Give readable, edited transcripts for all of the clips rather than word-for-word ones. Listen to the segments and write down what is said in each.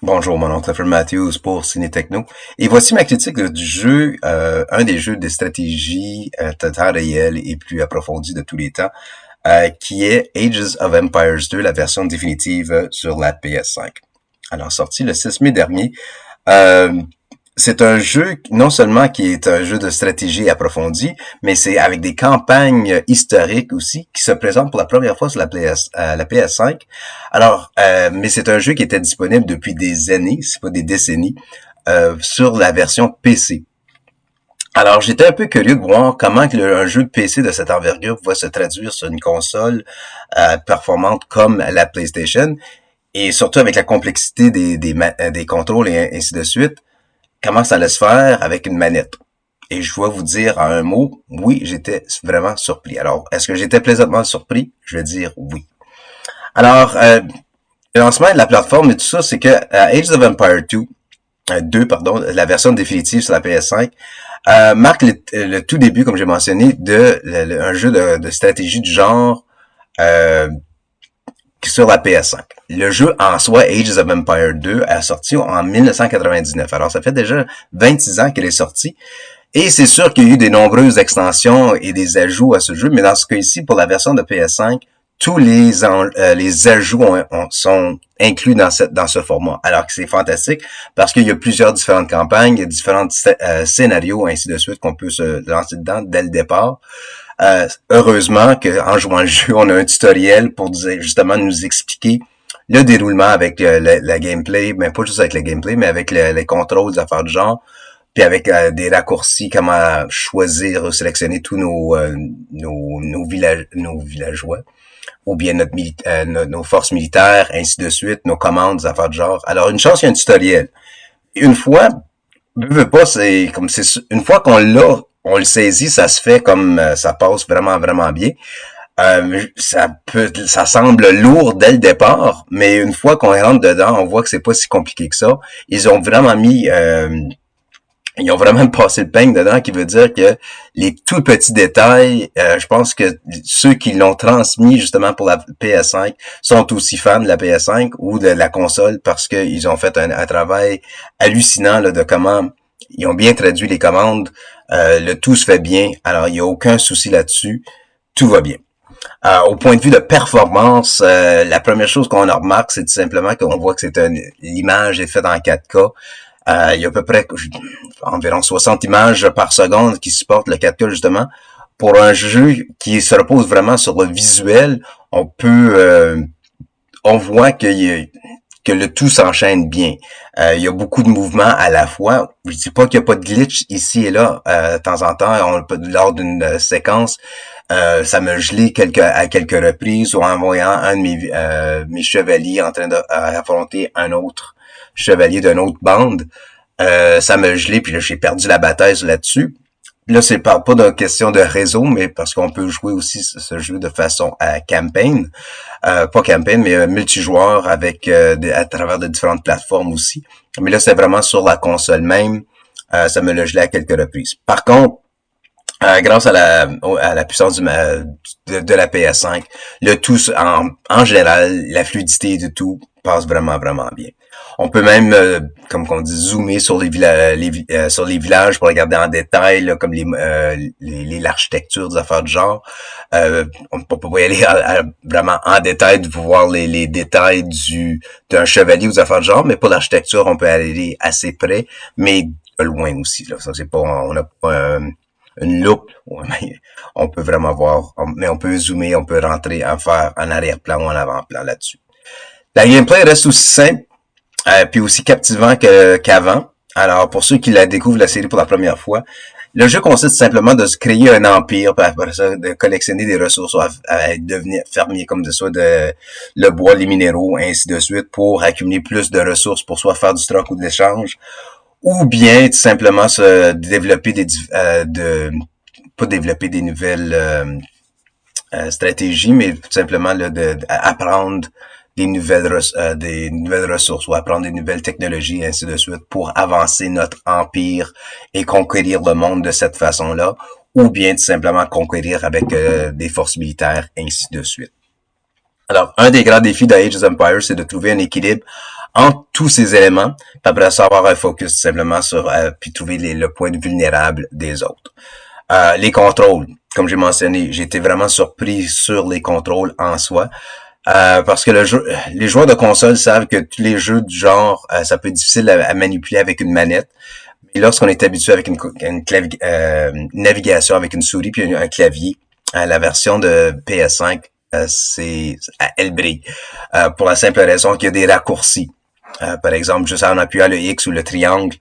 Bonjour, mon nom est Clifford Matthews pour Ciné Techno. Et voici ma critique du jeu, un des jeux de stratégie temps réel et plus approfondi de tous les temps, qui est Ages of Empires 2, la version définitive sur la PS5. Alors, sorti le 6 mai dernier. C'est un jeu non seulement qui est un jeu de stratégie approfondi, mais c'est avec des campagnes historiques aussi qui se présentent pour la première fois sur la PS5. Alors, mais c'est un jeu qui était disponible depuis des années, c'est pas des décennies, sur la version PC. Alors, j'étais un peu curieux de voir comment un jeu de PC de cette envergure va se traduire sur une console performante comme la PlayStation, et surtout avec la complexité des contrôles et ainsi de suite. Comment ça allait se faire avec une manette. Et je dois vous dire en un mot, oui, j'étais vraiment surpris. Alors, est-ce que j'étais plaisamment surpris? Je vais dire oui. Alors, le lancement de la plateforme et tout ça, c'est que Age of Empires 2, la version définitive sur la PS5, marque le tout début, comme j'ai mentionné, un jeu de stratégie du genre sur la PS5. Le jeu en soi, Ages of Empires 2, a sorti en 1999. Alors, ça fait déjà 26 ans qu'elle est sortie. Et c'est sûr qu'il y a eu de nombreuses extensions et des ajouts à ce jeu, mais dans ce cas-ci, pour la version de PS5, tous les ajouts sont inclus dans ce format. Alors que c'est fantastique parce qu'il y a plusieurs différentes campagnes, il y a différents scénarios, ainsi de suite, qu'on peut se lancer dedans dès le départ. Heureusement qu'en jouant le jeu, on a un tutoriel pour justement nous expliquer le déroulement avec la gameplay, mais pas juste avec le gameplay, mais avec les contrôles, des affaires de genre, puis avec des raccourcis, comment choisir ou sélectionner tous nos villageois, ou bien nos forces militaires, ainsi de suite, nos commandes, des affaires de genre. Alors, une chance, il y a un tutoriel. Une fois, une fois qu'on l'a, on le saisit, ça se fait comme ça passe vraiment, vraiment bien. Ça semble lourd dès le départ, mais une fois qu'on rentre dedans, on voit que c'est pas si compliqué que ça. Ils ont vraiment ils ont vraiment passé le peigne dedans, qui veut dire que les tout petits détails, je pense que ceux qui l'ont transmis justement pour la PS5 sont aussi fans de la PS5 ou de la console parce qu'ils ont fait un travail hallucinant là, de comment ils ont bien traduit les commandes. Le tout se fait bien, alors il n'y a aucun souci là-dessus, tout va bien. Au point de vue de performance, la première chose qu'on remarque, c'est tout simplement qu'on voit que l'image est faite en 4K. Il y a à peu près environ 60 images par seconde qui supportent le 4K justement. Pour un jeu qui se repose vraiment sur le visuel, on voit que le tout s'enchaîne bien. Il y a beaucoup de mouvements à la fois. Je dis pas qu'il n'y a pas de glitch ici et là. De temps en temps, lors d'une séquence, ça m'a gelé à quelques reprises ou en voyant un de mes chevaliers en train d'affronter un autre chevalier d'une autre bande. Ça m'a gelé, puis là, j'ai perdu la bataille là-dessus. Là, c'est pas de question de réseau, mais parce qu'on peut jouer aussi ce jeu de façon campaign. Pas campaign, mais multijoueur avec à travers de différentes plateformes aussi. Mais là, c'est vraiment sur la console même. Ça me l'a gelé à quelques reprises. Par contre, grâce à la puissance de la PS5, le tout en général, la fluidité du tout passe vraiment, vraiment bien. On peut même, comme on dit, zoomer sur sur les villages pour regarder en détail, là, comme l'architecture des affaires de genre. On peut pas y aller vraiment en détail de voir les détails d'un chevalier ou des affaires de genre, mais pour l'architecture, on peut aller assez près, mais loin aussi. Là, ça c'est pas, on n'a pas une loupe. On peut vraiment voir, mais on peut zoomer, on peut rentrer faire en arrière-plan ou en avant-plan là-dessus. La gameplay reste aussi simple. Puis aussi captivant qu'avant. Alors, pour ceux qui la découvrent la série pour la première fois, le jeu consiste simplement de se créer un empire, puis après ça, de collectionner des ressources, à devenir fermier comme de soit le bois, les minéraux, ainsi de suite, pour accumuler plus de ressources pour soit faire du stock ou de l'échange, ou bien tout simplement se développer pas développer des nouvelles stratégies, mais tout simplement là, apprendre des nouvelles ressources ou apprendre des nouvelles technologies et ainsi de suite pour avancer notre empire et conquérir le monde de cette façon-là, ou bien tout simplement conquérir avec des forces militaires, ainsi de suite. Alors, un des grands défis d'Age of Empires, c'est de trouver un équilibre entre tous ces éléments, puis après ça avoir un focus simplement sur puis trouver le point de vulnérable des autres. Les contrôles, comme j'ai mentionné, j'ai été vraiment surpris sur les contrôles en soi. Parce que les joueurs de console savent que tous les jeux du genre, ça peut être difficile à manipuler avec une manette. Mais lorsqu'on est habitué avec une navigation avec une souris puis un clavier, la version de PS5, elle brille. Pour la simple raison qu'il y a des raccourcis. Par exemple, juste en appuyant le X ou le triangle,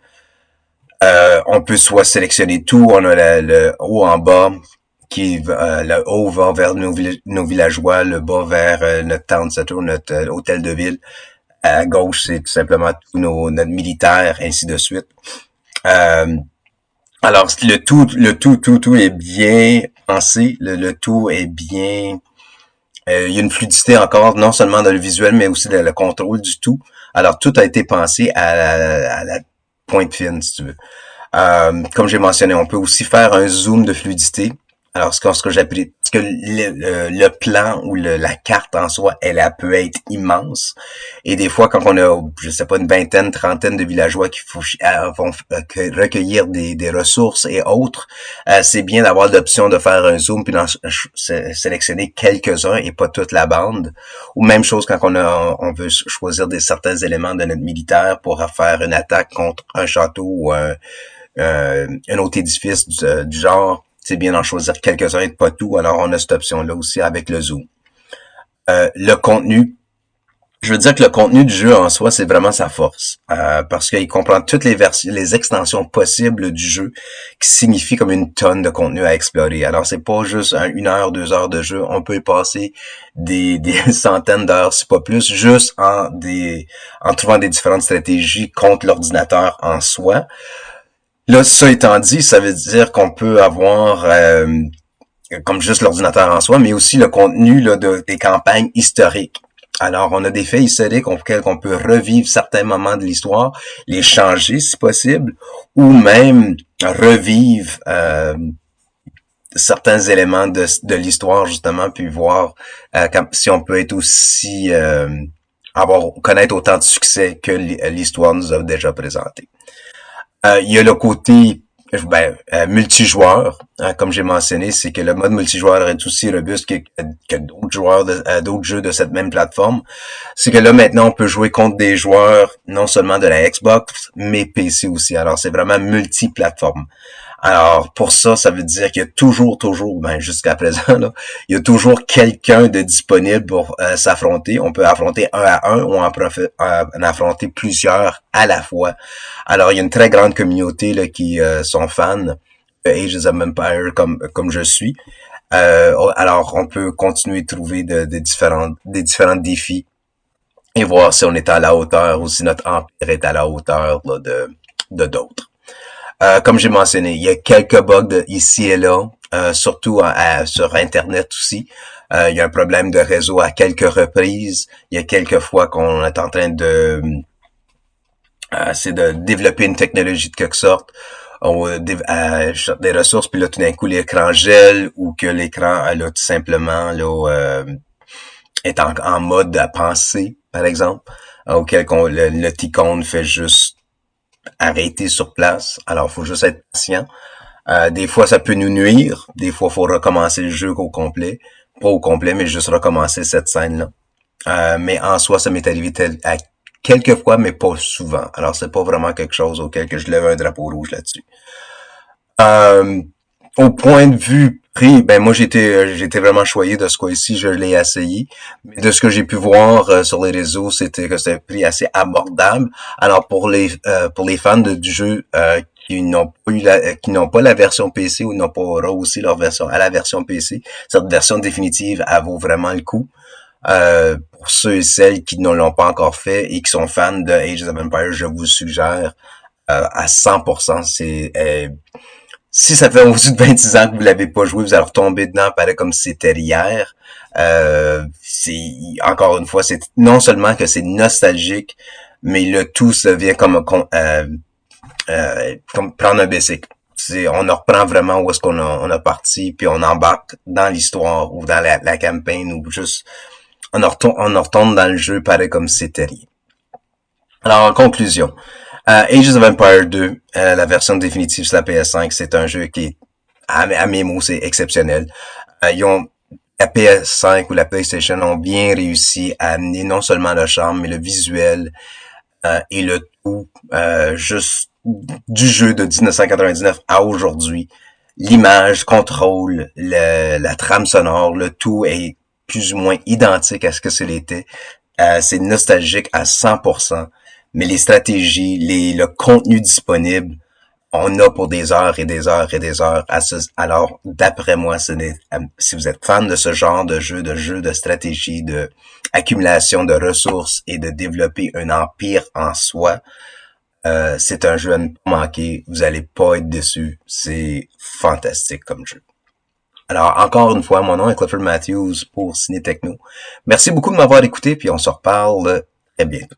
on peut soit sélectionner tout, on a le haut en bas, le haut va vers nos villageois, le bas vers notre town center, notre hôtel de ville. À gauche, c'est tout simplement notre militaire, ainsi de suite. Euh, alors, tout est bien pensé, le tout est bien. Il y a une fluidité encore, non seulement dans le visuel, mais aussi dans le contrôle du tout. Alors, tout a été pensé à la pointe fine, si tu veux. Comme j'ai mentionné, on peut aussi faire un zoom de fluidité. Alors, ce que j'ai appris, parce que le plan ou la carte en soi, elle peut être immense. Et des fois, quand on a, je sais pas, une vingtaine, trentaine de villageois qui vont recueillir des ressources et autres, c'est bien d'avoir l'option de faire un zoom puis d'en sélectionner quelques-uns et pas toute la bande. Ou même chose quand on veut choisir certains éléments de notre militaire pour faire une attaque contre un château ou un autre édifice du genre. C'est bien d'en choisir quelques-uns et pas tout. Alors, on a cette option-là aussi avec le zoom. Le contenu, je veux dire que le contenu du jeu en soi, c'est vraiment sa force. Parce qu'il comprend toutes les extensions possibles du jeu, qui signifie comme une tonne de contenu à explorer. Alors, c'est pas juste 1 heure, 2 heures de jeu. On peut y passer des centaines d'heures, si pas plus, juste en trouvant des différentes stratégies contre l'ordinateur en soi. Là, ça étant dit, ça veut dire qu'on peut avoir comme juste l'ordinateur en soi, mais aussi le contenu là, des campagnes historiques. Alors, on a des faits historiques auxquels on peut revivre certains moments de l'histoire, les changer si possible, ou même revivre certains éléments de l'histoire, justement, puis voir si on peut être aussi connaître autant de succès que l'histoire nous a déjà présenté. Il y a le côté multijoueur, comme j'ai mentionné, c'est que le mode multijoueur est aussi robuste que d'autres d'autres jeux de cette même plateforme. C'est que là maintenant on peut jouer contre des joueurs non seulement de la Xbox, mais PC aussi. Alors c'est vraiment multiplateforme. Alors pour ça, ça veut dire qu'il y a toujours, jusqu'à présent, là, il y a toujours quelqu'un de disponible pour s'affronter. On peut affronter un à un ou en affronter plusieurs à la fois. Alors il y a une très grande communauté là, qui sont fans de Age of Empires comme je suis. Alors on peut continuer de trouver des différents défis et voir si on est à la hauteur ou si notre empire est à la hauteur là, de d'autres. Comme j'ai mentionné, il y a quelques bugs ici et là, surtout sur Internet aussi. Il y a un problème de réseau à quelques reprises. Il y a quelques fois qu'on est en train c'est de développer une technologie de quelque sorte, des ressources, puis là tout d'un coup l'écran gèle ou que l'écran là tout simplement là est en mode à penser, par exemple, auquel le icône fait juste arrêter sur place. Alors, faut juste être patient. Des fois, ça peut nous nuire. Des fois, faut recommencer le jeu au complet. Pas au complet, mais juste recommencer cette scène-là. Mais en soi, ça m'est arrivé à quelques fois, mais pas souvent. Alors, c'est pas vraiment quelque chose auquel que je lève un drapeau rouge là-dessus. Au point de vue prix, ben moi j'étais vraiment choyé de ce coup-ci, je l'ai essayé. Mais de ce que j'ai pu voir sur les réseaux, c'était que c'était un prix assez abordable. Alors pour les fans du jeu qui n'ont pas qui n'ont pas la version PC ou n'ont pas rehaussé leur version à la version PC, cette version définitive, elle vaut vraiment le coup. Pour ceux et celles qui ne l'ont pas encore fait et qui sont fans de Age of Empires, je vous suggère à 100%. Si ça fait au-dessus de 26 ans que vous l'avez pas joué, vous allez retomber dedans, pareil comme si c'était hier. Encore une fois, c'est non seulement que c'est nostalgique, mais le tout se vient comme prendre un bicycle. On en reprend vraiment où est-ce on a parti, puis on embarque dans l'histoire ou dans la campagne ou juste on en retourne dans le jeu pareil comme si c'était rien. Alors, en conclusion, Ages of Empire 2, la version définitive sur la PS5, c'est un jeu qui est, à mes mots, c'est exceptionnel. La PS5 ou la PlayStation ont bien réussi à amener non seulement le charme, mais le visuel et le tout juste du jeu de 1999 à aujourd'hui. L'image contrôle, la trame sonore, le tout est plus ou moins identique à ce que l'était. C'est nostalgique à 100%, mais les stratégies, le contenu disponible, on a pour des heures et des heures et des heures. Alors, d'après moi, si vous êtes fan de ce genre de jeu de stratégie, de accumulation de ressources et de développer un empire en soi, c'est un jeu à ne pas manquer. Vous allez pas être déçus. C'est fantastique comme jeu. Alors, encore une fois, mon nom est Clifford Matthews pour Ciné Techno. Merci beaucoup de m'avoir écouté, puis on se reparle très bientôt.